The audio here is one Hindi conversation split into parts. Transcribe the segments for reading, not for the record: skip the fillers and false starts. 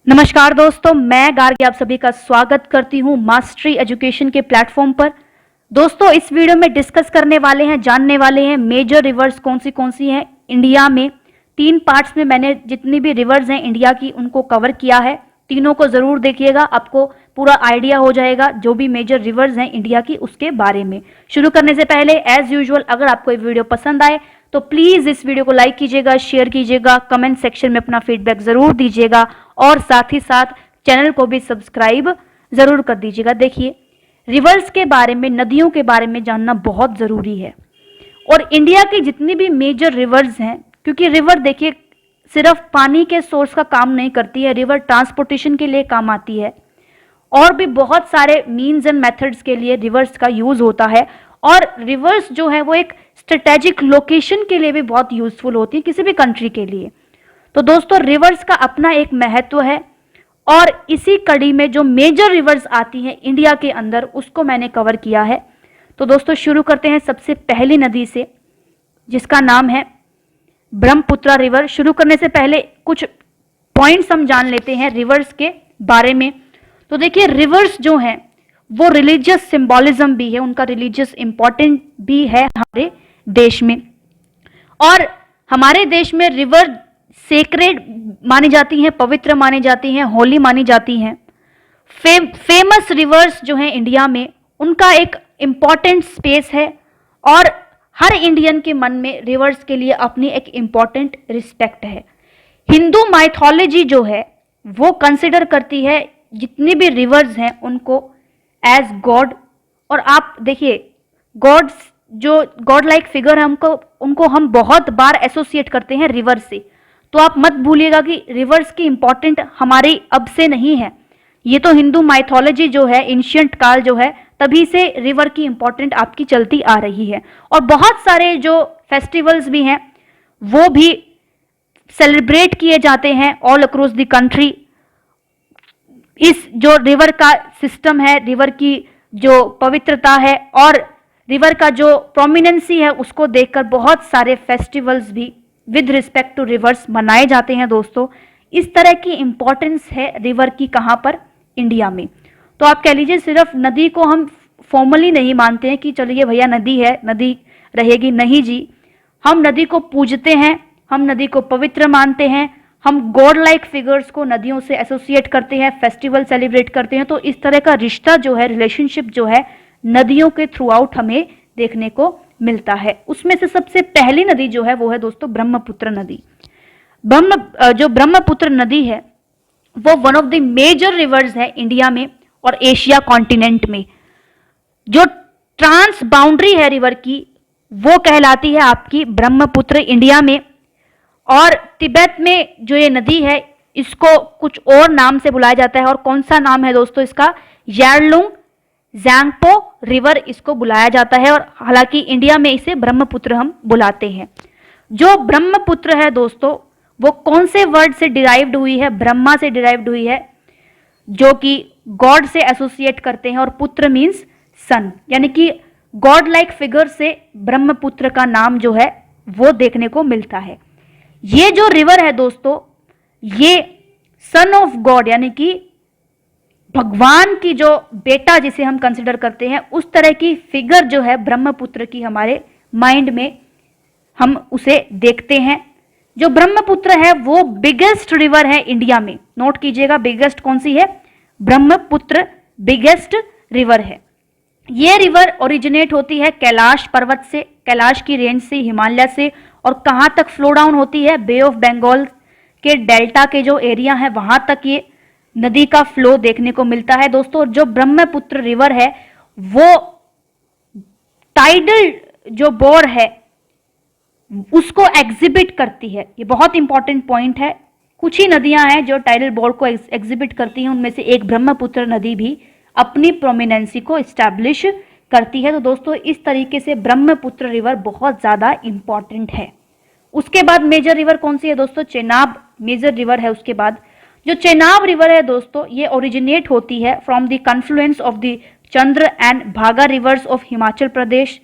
नमस्कार दोस्तों, मैं गार्गी आप सभी का स्वागत करती हूं मास्टरी एजुकेशन के प्लेटफॉर्म पर। दोस्तों, इस वीडियो में डिस्कस करने वाले हैं, जानने वाले हैं मेजर रिवर्स कौन सी हैं इंडिया में। 3 पार्ट्स में मैंने जितनी भी रिवर्स हैं इंडिया की उनको कवर किया है। तीनों को जरूर देखिएगा, आपको पूरा आइडिया हो जाएगा जो भी मेजर रिवर्स हैं इंडिया की उसके बारे में। शुरू करने से पहले एज यूजुअल अगर आपको ये वीडियो पसंद आए तो प्लीज इस वीडियो को लाइक कीजिएगा, शेयर कीजिएगा, कमेंट सेक्शन में अपना फीडबैक जरूर दीजिएगा और साथ ही साथ चैनल को भी सब्सक्राइब जरूर कर दीजिएगा। देखिए, रिवर्स के बारे में, नदियों के बारे में जानना बहुत जरूरी है। और इंडिया की जितनी भी मेजर रिवर्स हैं, क्योंकि रिवर देखिए सिर्फ पानी के सोर्स का काम नहीं करती है, रिवर ट्रांसपोर्टेशन के लिए काम आती है और भी बहुत सारे मीन्स एंड मेथड्स के लिए रिवर्स का यूज होता है। और रिवर्स जो है वो एक स्ट्रेटेजिक लोकेशन के लिए भी बहुत यूजफुल होती है किसी भी कंट्री के लिए। तो दोस्तों, रिवर्स का अपना एक महत्व है और इसी कड़ी में जो मेजर रिवर्स आती हैं इंडिया के अंदर उसको मैंने कवर किया है। तो दोस्तों, शुरू करते हैं सबसे पहली नदी से जिसका नाम है ब्रह्मपुत्र रिवर। शुरू करने से पहले कुछ पॉइंट्स हम जान लेते हैं रिवर्स के बारे में। तो देखिए, रिवर्स जो हैं वो रिलीजियस सिंबॉलिज्म भी है, उनका रिलीजियस इंपॉर्टेंट भी है हमारे देश में। और हमारे देश में रिवर सेक्रेड मानी जाती हैं, पवित्र मानी जाती हैं, होली मानी जाती हैं। फेमस रिवर्स जो हैं इंडिया में उनका एक इंपॉर्टेंट स्पेस है और हर इंडियन के मन में रिवर्स के लिए अपनी एक इंपॉर्टेंट रिस्पेक्ट है। हिंदू माइथोलॉजी जो है वो कंसिडर करती है जितनी भी रिवर्स हैं उनको एज गॉड। और आप देखिए, गॉड्स जो गॉड लाइक फिगर है उनको हम बहुत बार एसोसिएट करते हैं रिवर से। तो आप मत भूलिएगा कि रिवर्स की इंपॉर्टेंट हमारी अब से नहीं है, ये तो हिंदू माइथोलॉजी जो है, एंशिएंट काल जो है, तभी से रिवर की इंपॉर्टेंट आपकी चलती आ रही है। और बहुत सारे जो फेस्टिवल्स भी हैं वो भी सेलिब्रेट किए जाते हैं ऑल अक्रॉस द कंट्री। इस जो रिवर का सिस्टम है, रिवर की जो पवित्रता है और रिवर का जो प्रोमिनेंसी है उसको देखकर बहुत सारे फेस्टिवल्स भी विद रिस्पेक्ट टू रिवर्स मनाए जाते हैं। दोस्तों, इस तरह की इंपॉर्टेंस है रिवर की कहाँ पर, इंडिया में। तो आप कह लीजिए सिर्फ नदी को हम फॉर्मली नहीं मानते हैं कि चलिए भैया नदी है, नदी रहेगी, नहीं जी। हम नदी को पूजते हैं, हम नदी को पवित्र मानते हैं, हम गॉड लाइक फिगर्स को नदियों से एसोसिएट करते हैं, फेस्टिवल सेलिब्रेट करते हैं। तो इस तरह का रिश्ता जो है, रिलेशनशिप जो है नदियों के थ्रू आउट हमें देखने को मिलता है। उसमें से सबसे पहली नदी जो है वो है दोस्तों ब्रह्मपुत्र नदी। जो ब्रह्मपुत्र नदी है वो one of the major rivers है इंडिया में और एशिया कॉन्टिनेंट में। जो ट्रांस बाउंड्री है रिवर की वो कहलाती है आपकी ब्रह्मपुत्र इंडिया में। और तिब्बत में जो ये नदी है इसको कुछ और नाम से बुलाया जाता है। और कौन सा नाम है दोस्तों इसका, यारलुंग ज़ांगपो रिवर इसको बुलाया जाता है। और हालांकि इंडिया में इसे ब्रह्मपुत्र हम बुलाते हैं। जो ब्रह्मपुत्र है दोस्तों वो कौन से वर्ड से डिराइव्ड हुई है, ब्रह्मा से डिराइव्ड हुई है जो कि गॉड से एसोसिएट करते हैं, और पुत्र मीन्स सन, यानी कि गॉड लाइक फिगर से ब्रह्मपुत्र का नाम जो है वो देखने को मिलता है। ये जो रिवर है दोस्तों ये सन ऑफ गॉड यानी कि भगवान की जो बेटा जिसे हम कंसिडर करते हैं उस तरह की फिगर जो है ब्रह्मपुत्र की हमारे माइंड में हम उसे देखते हैं। जो ब्रह्मपुत्र है वो बिगेस्ट रिवर है इंडिया में, नोट कीजिएगा बिगेस्ट कौन सी है, ब्रह्मपुत्र बिगेस्ट रिवर है। ये रिवर ओरिजिनेट होती है कैलाश पर्वत से, कैलाश की रेंज से, हिमालय से, और कहाँ तक फ्लो डाउन होती है, बे ऑफ बंगाल के डेल्टा के जो एरिया है वहां तक ये नदी का फ्लो देखने को मिलता है। दोस्तों, जो ब्रह्मपुत्र रिवर है वो टाइडल जो बोर है उसको एग्जिबिट करती है। ये बहुत इंपॉर्टेंट पॉइंट है। कुछ ही नदियां हैं जो टाइडल बोर को एग्जिबिट करती हैं, उनमें से एक ब्रह्मपुत्र नदी भी अपनी प्रोमिनेंसी को इस्टेब्लिश करती है। तो दोस्तों, इस तरीके से ब्रह्मपुत्र रिवर बहुत ज्यादा इंपॉर्टेंट है। उसके बाद मेजर रिवर कौन सी है दोस्तों, चेनाब मेजर रिवर है। उसके बाद जो चेनाब रिवर है दोस्तों ये ओरिजिनेट होती है from the Confluence of the Chandra and भागा रिवर्स ऑफ हिमाचल प्रदेश।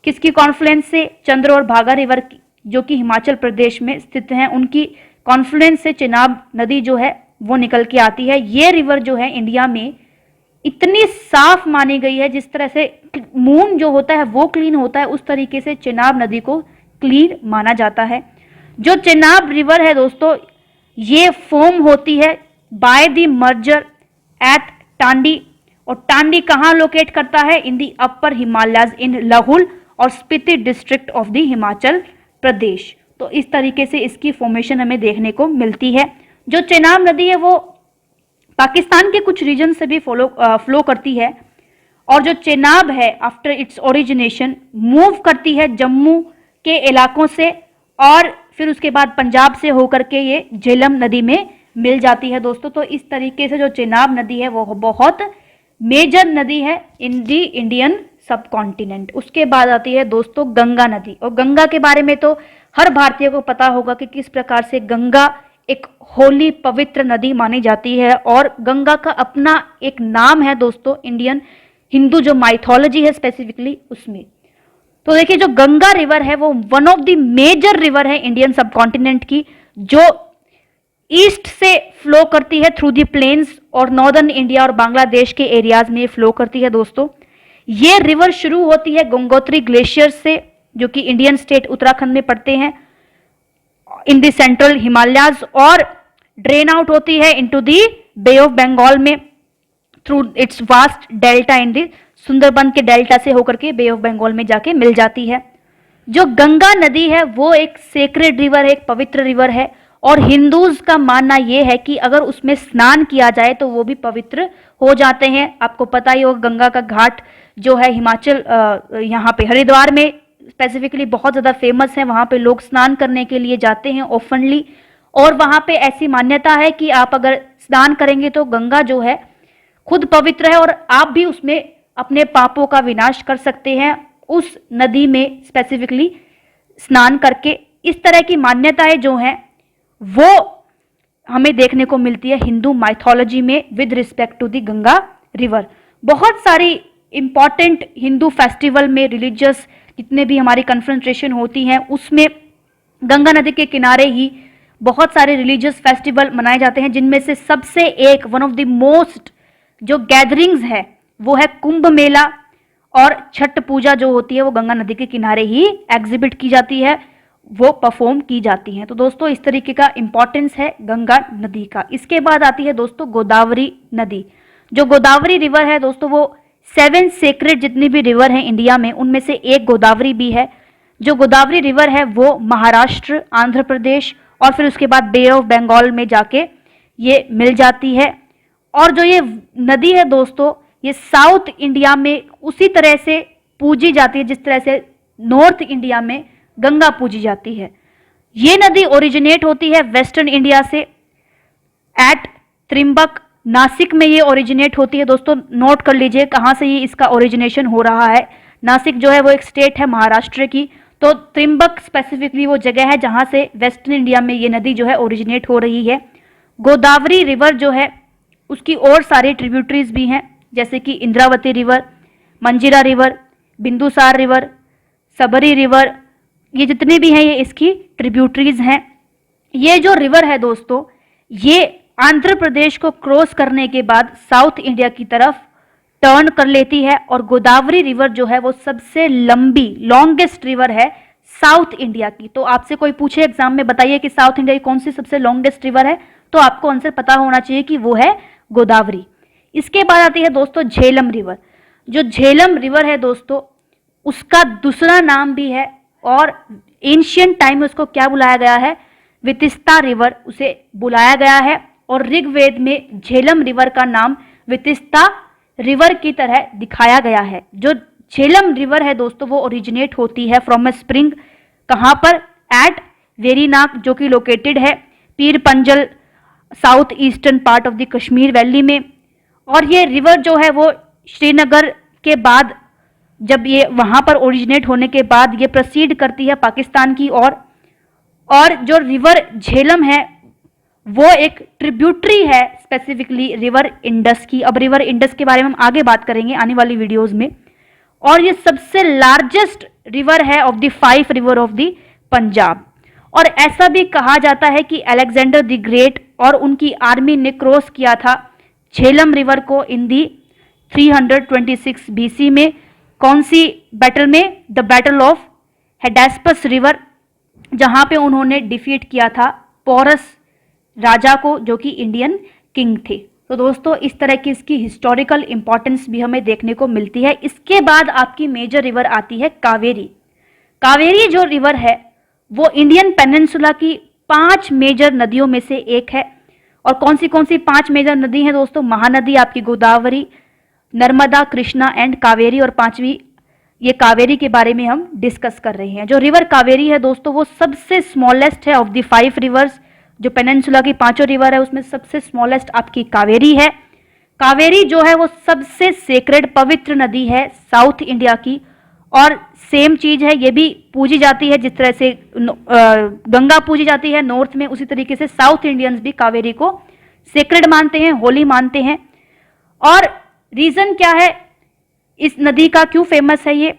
किसकी कॉन्फ्लुएंस से, चंद्र और भागा रिवर जो कि हिमाचल प्रदेश में स्थित हैं, उनकी कॉन्फ्लुएंस से चेनाब नदी जो है वो निकल के आती है। ये रिवर जो है इंडिया में इतनी साफ मानी गई है, जिस तरह से मून जो होता है वो क्लीन होता है, उस तरीके से चेनाब नदी को क्लीन माना जाता है। जो चेनाब रिवर है दोस्तों, ये फॉर्म होती है बाय द मर्जर एट टांडी, और टांडी कहाँ लोकेट करता है? इन दी अपर हिमालयाज इन लाहौल और Spiti district of the Himachal Pradesh. तो इस तरीके से इसकी फॉर्मेशन हमें देखने को मिलती है। जो चेनाब नदी है वो पाकिस्तान के कुछ रीजन से भी फ्लो करती है, और जो चेनाब है आफ्टर इट्स ओरिजिनेशन मूव करती है जम्मू के इलाकों से, और फिर उसके बाद पंजाब से होकर के ये झेलम नदी में मिल जाती है दोस्तों। तो इस तरीके से जो चेनाब नदी है वो बहुत मेजर नदी है इन दी इंडियन सब कॉन्टिनेंट। उसके बाद आती है दोस्तों गंगा नदी, और गंगा के बारे में तो हर भारतीय को पता होगा कि किस प्रकार से गंगा एक होली पवित्र नदी मानी जाती है, और गंगा का अपना एक नाम है दोस्तों इंडियन हिंदू जो माइथोलॉजी है स्पेसिफिकली उसमें। तो देखिए जो गंगा रिवर है वो one of the major river है इंडियन सब कॉन्टिनेंट की, जो ईस्ट से फ्लो करती है थ्रू दी प्लेन्स, और नॉर्दर्न इंडिया और बांग्लादेश के एरियाज में फ्लो करती है दोस्तों। ये रिवर शुरू होती है गंगोत्री ग्लेशियर से, जो कि इंडियन स्टेट उत्तराखंड में पड़ते हैं इन द सेंट्रल हिमालयाज, और ड्रेन आउट होती है into the bay of Bengal में through its vast delta in the Sundarban के डेल्टा से होकर के बे ऑफ बंगाल में जाके मिल जाती है। जो गंगा नदी है वो एक सेक्रेड रिवर है, एक पवित्र रिवर है, और हिंदूज का मानना यह है कि अगर उसमें स्नान किया जाए तो वो भी पवित्र हो जाते हैं। आपको पता ही होगा गंगा का घाट जो है हिमाचल यहाँ पे हरिद्वार में स्पेसिफिकली बहुत ज़्यादा फेमस है, वहाँ पे लोग स्नान करने के लिए जाते हैं ओपनली, और वहाँ पे ऐसी मान्यता है कि आप अगर स्नान करेंगे तो गंगा जो है खुद पवित्र है, और आप भी उसमें अपने पापों का विनाश कर सकते हैं उस नदी में स्पेसिफिकली स्नान करके। इस तरह की मान्यताएं जो हैं वो हमें देखने को मिलती है हिंदू माइथोलॉजी में with respect to the Ganga river. बहुत सारी इंपॉर्टेंट हिंदू फेस्टिवल में रिलीजियस जितने भी हमारी कन्फ्रेंट्रेशन होती हैं उसमें गंगा नदी के किनारे ही बहुत सारे रिलीजियस फेस्टिवल मनाए जाते हैं, जिनमें से सबसे एक वन ऑफ द मोस्ट जो गैदरिंग्स है वो है कुंभ मेला, और छठ पूजा जो होती है वो गंगा नदी के किनारे ही एग्जिबिट की जाती है, वो परफॉर्म की जाती हैं। तो दोस्तों इस तरीके का इंपॉर्टेंस है गंगा नदी का। इसके बाद आती है दोस्तों गोदावरी नदी। जो गोदावरी रिवर है दोस्तों वो 7 सेक्रेड जितनी भी रिवर हैं इंडिया में उनमें से एक गोदावरी भी है। जो गोदावरी रिवर है वो महाराष्ट्र, आंध्र प्रदेश और फिर उसके बाद बे ऑफ बंगाल में जाके ये मिल जाती है। और जो ये नदी है दोस्तों ये साउथ इंडिया में उसी तरह से पूजी जाती है जिस तरह से नॉर्थ इंडिया में गंगा पूजी जाती है। ये नदी ओरिजिनेट होती है वेस्टर्न इंडिया से एट त्रिम्बक, नासिक में ये ओरिजिनेट होती है। दोस्तों नोट कर लीजिए कहाँ से ये इसका ओरिजिनेशन हो रहा है। नासिक जो है वो एक स्टेट है महाराष्ट्र की, तो त्रिम्बक स्पेसिफिकली वो जगह है जहाँ से वेस्टर्न इंडिया में ये नदी जो है ओरिजिनेट हो रही है। गोदावरी रिवर जो है उसकी और सारी ट्रिब्यूटरीज भी हैं, जैसे कि इंद्रावती रिवर, मंजीरा रिवर, बिंदुसार रिवर, सबरी रिवर, ये जितने भी हैं ये इसकी ट्रिब्यूटरीज हैं। ये जो रिवर है दोस्तों ये आंध्र प्रदेश को क्रॉस करने के बाद साउथ इंडिया की तरफ टर्न कर लेती है, और गोदावरी रिवर जो है वो सबसे लंबी लॉन्गेस्ट रिवर है साउथ इंडिया की। तो आपसे कोई पूछे एग्जाम में बताइए कि साउथ इंडिया की कौन सी सबसे लॉन्गेस्ट रिवर है, तो आपको आंसर पता होना चाहिए कि वो है गोदावरी। इसके बाद आती है दोस्तों झेलम रिवर। जो झेलम रिवर है दोस्तों उसका दूसरा नाम भी है, और एंशियंट टाइम में उसको क्या बुलाया गया है, वितिस्ता रिवर उसे बुलाया गया है, और ऋग्वेद में झेलम रिवर का नाम वितिस्ता रिवर की तरह दिखाया गया है। जो झेलम रिवर है दोस्तों वो ओरिजिनेट होती है फ्रॉम ए स्प्रिंग, कहाँ पर, एट वेरीनाग जो कि लोकेटेड है पीर Panjal south eastern part of the Kashmir valley में। और ये रिवर जो है वो श्रीनगर के बाद जब ये वहाँ पर ओरिजिनेट होने के बाद ये प्रोसीड करती है पाकिस्तान की ओर। और जो रिवर झेलम है वो एक ट्रिब्यूटरी है स्पेसिफिकली रिवर इंडस की। अब रिवर इंडस के बारे में हम आगे बात करेंगे आने वाली वीडियोस में। और ये सबसे लार्जेस्ट रिवर है of the 5 river of the Punjab. और ऐसा भी कहा जाता है कि अलेक्जेंडर द ग्रेट और उनकी आर्मी ने क्रॉस किया था झेलम रिवर को इन दी 326 बीसी में। कौन सी बैटल में? द बैटल ऑफ हेडेस्पस रिवर, जहां पे उन्होंने डिफीट किया था पोरस राजा को, जो कि इंडियन किंग थे। तो दोस्तों इस तरह की इसकी हिस्टोरिकल इंपॉर्टेंस भी हमें देखने को मिलती है। इसके बाद आपकी मेजर रिवर आती है कावेरी। कावेरी जो रिवर है वो इंडियन पेनिनसुला की 5 मेजर नदियों में से एक है। और कौन सी 5 मेजर नदी हैं दोस्तों? महानदी आपकी गोदावरी, नर्मदा, कृष्णा एंड कावेरी, और 5वीं ये कावेरी के बारे में हम डिस्कस कर रहे हैं। जो रिवर कावेरी है दोस्तों वो सबसे स्मॉलेस्ट है ऑफ द 5 रिवर्स। जो पेनिनसुला की 5 रिवर है उसमें सबसे स्मॉलेस्ट आपकी कावेरी है। कावेरी जो है वो सबसे सेक्रेड पवित्र नदी है साउथ इंडिया की, और सेम चीज है, ये भी पूजी जाती है जिस तरह से गंगा पूजी जाती है नॉर्थ में, उसी तरीके से साउथ इंडियंस भी कावेरी को सेक्रेड मानते हैं, होली मानते हैं। और रीजन क्या है इस नदी का, क्यों फेमस है ये?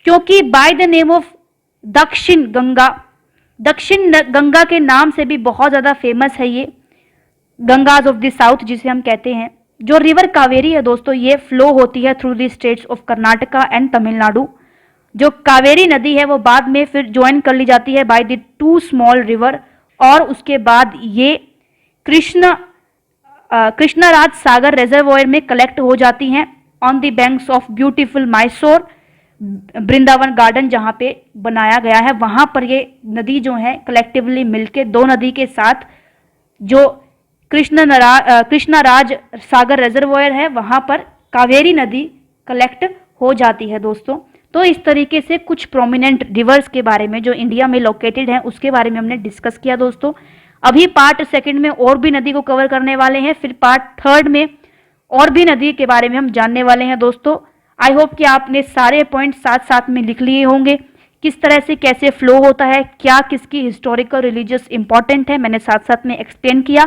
क्योंकि बाय द नेम ऑफ दक्षिण गंगा, दक्षिण गंगा के नाम से भी बहुत ज़्यादा फेमस है ये, गंगाज ऑफ द साउथ जिसे हम कहते हैं। जो रिवर कावेरी है दोस्तों ये फ्लो होती है through the states of Karnataka and Tamil Nadu. जो कावेरी नदी है वो बाद में फिर ज्वाइन कर ली जाती है बाय द 2 स्मॉल रिवर, और उसके बाद ये कृष्णाराज सागर रिजर्वॉयर में कलेक्ट हो जाती हैं on the banks of beautiful Mysore Vrindavan garden, जहां पे बनाया गया है। वहां पर ये नदी जो है कलेक्टिवली मिलके 2 नदी के साथ जो कृष्णाराज सागर रिजर्वॉयर है वहां पर कावेरी नदी कलेक्ट हो जाती है दोस्तों। तो इस तरीके से कुछ प्रोमिनेंट रिवर्स के बारे में जो इंडिया में लोकेटेड हैं उसके बारे में हमने डिस्कस किया दोस्तों। अभी पार्ट 2 में और भी नदी को कवर करने वाले हैं, फिर पार्ट 3 में और भी नदी के बारे में हम जानने वाले हैं दोस्तों। आई होप कि आपने सारे पॉइंट साथ साथ में लिख लिए होंगे, किस तरह से कैसे फ्लो होता है, क्या किसकी हिस्टोरिकल रिलीजियस इंपॉर्टेंट है, मैंने साथ साथ में एक्सप्लेन किया।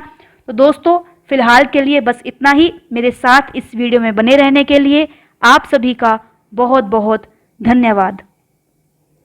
तो दोस्तों फिलहाल के लिए बस इतना ही। मेरे साथ इस वीडियो में बने रहने के लिए आप सभी का बहुत बहुत धन्यवाद।